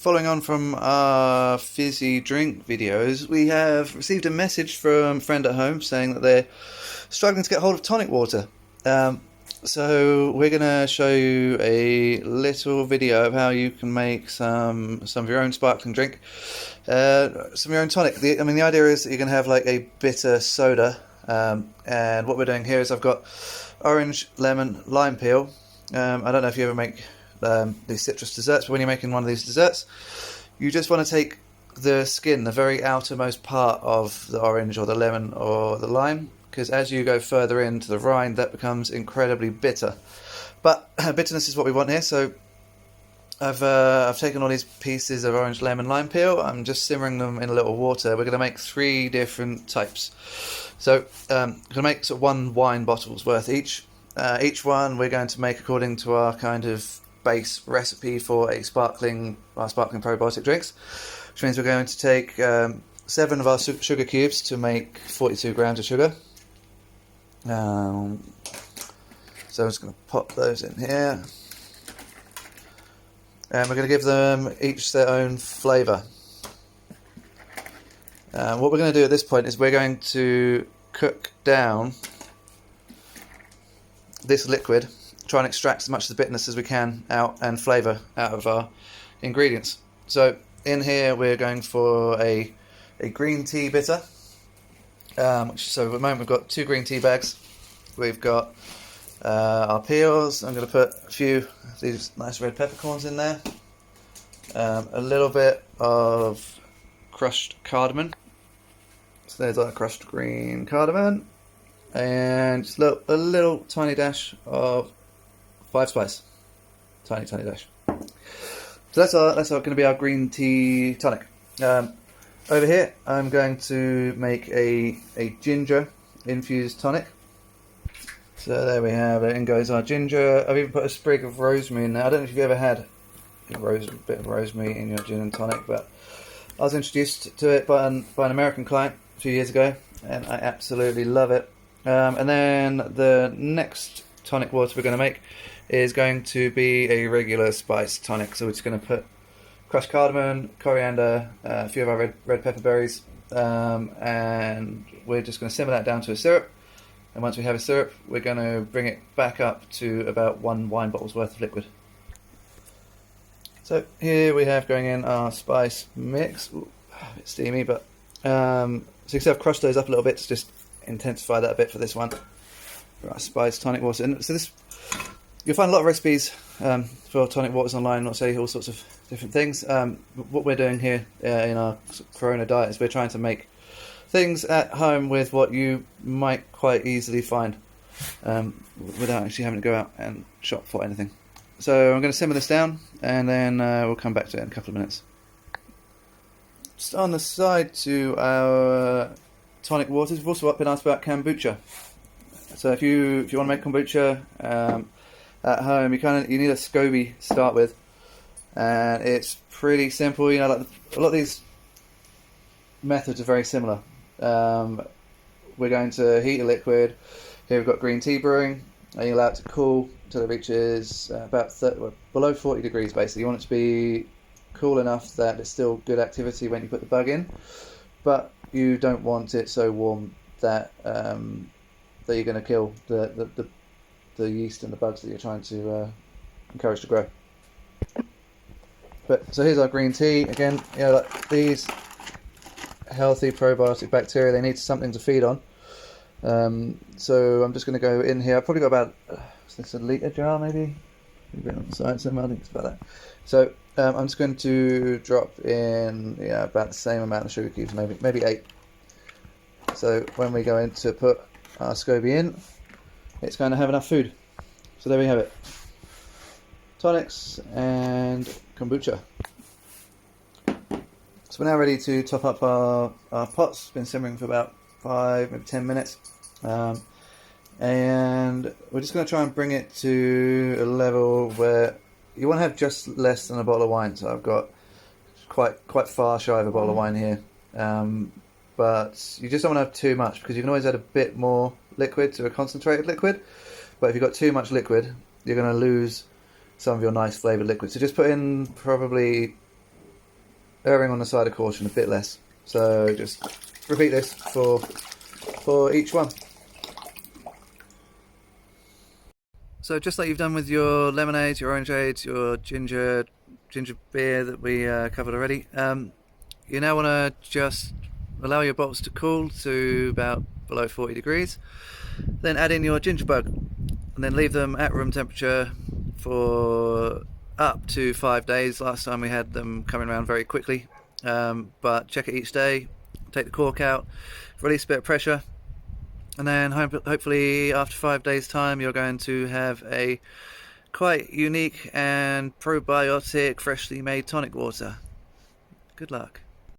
following on from our fizzy drink videos, we have received a message from a friend at home saying that they're struggling to get hold of tonic water. So we're going to show you a little video of how you can make some of your own sparkling drink, some of your own tonic. The idea is that you're going to have like a bitter soda, and what we're doing here is I've got orange, lemon, lime peel. I don't know if you ever make these citrus desserts, but when you're making one of these desserts, you just want to take the skin, the very outermost part of the orange or the lemon or the lime, because as you go further into the rind, that becomes incredibly bitter. But bitterness is what we want here, so I've taken all these pieces of orange, lemon, lime peel. I'm just simmering them in a little water. We're going to make 3 different types. So I'm going to make sort of 1 wine bottle's worth each. Each one we're going to make according to our kind of base recipe for our sparkling probiotic drinks, which means we're going to take 7 of our sugar cubes to make 42 grams of sugar. So I'm just going to pop those in here, and we're going to give them each their own flavour. What we're going to do at this point is we're going to cook down this liquid, try and extract as much of the bitterness as we can out and flavour out of our ingredients. So in here we're going for a green tea bitter. So at the moment we've got 2 green tea bags. We've got our peels. I'm going to put a few of these nice red peppercorns in there. A little bit of crushed cardamom. So there's our crushed green cardamom. And just a little tiny dash of 5 spice. Tiny dash. So that's going to be our green tea tonic. Over here, I'm going to make a ginger infused tonic. So there we have it. In goes our ginger. I've even put a sprig of rosemary in there. I don't know if you've ever had a bit of rosemary in your gin and tonic, but I was introduced to it by an American client a few years ago, and I absolutely love it. And then the next tonic water we're going to make is going to be a regular spice tonic. So we're just going to put crushed cardamom, coriander, a few of our red pepper berries, and we're just going to simmer that down to a syrup. And once we have a syrup, we're going to bring it back up to about 1 wine bottle's worth of liquid. So here we have going in our spice mix. Ooh, a bit steamy, but so you can see I've crushed those up a little bit to just intensify that a bit for this one. For our spice tonic water. And so this, you'll find a lot of recipes for tonic waters online, not say all sorts of different things. What we're doing here in our Corona diet is we're trying to make things at home with what you might quite easily find without actually having to go out and shop for anything. So I'm going to simmer this down, and then we'll come back to it in a couple of minutes. Just on the side to our tonic waters, we've also been asked about kombucha. So if you want to make kombucha at home, you need a SCOBY to start with, and it's pretty simple. You know, like a lot of these methods are very similar. We're going to heat a liquid. Here we've got green tea brewing, and you allow it to cool until it reaches about below 40 degrees. Basically, you want it to be cool enough that it's still good activity when you put the bug in, but you don't want it so warm that that you're going to kill the yeast and the bugs that you're trying to encourage to grow. But so here's our green tea again. You know, like these healthy probiotic bacteria, they need something to feed on. So I'm just going to go in here. I've probably got about a litre jar, maybe a bit on the side somewhere. I think it's about that. So I'm just going to drop in about the same amount of sugar cubes, maybe 8. So when we go in to put our SCOBY in, it's going to have enough food. So there we have it. Tonics and kombucha. So we're now ready to top up our pots. It's been simmering for about 5, maybe 10 minutes. And we're just going to try and bring it to a level where you want to have just less than a bottle of wine. So I've got quite far shy of a bottle of wine here. But you just don't want to have too much, because you can always add a bit more liquid to a concentrated liquid. But if you've got too much liquid, you're going to lose some of your nice flavoured liquid. So just put in probably erring on the side of caution, a bit less. So just repeat this for each one. So just like you've done with your lemonades, your orangeades, your ginger beer that we covered already, you now want to just allow your bottles to cool to about below 40 degrees. Then add in your ginger bug, and then leave them at room temperature for up to 5 days. Last time we had them coming around very quickly, but check it each day. Take the cork out, release a bit of pressure, and then hopefully after 5 days time you're going to have a quite unique and probiotic freshly made tonic water. Good luck.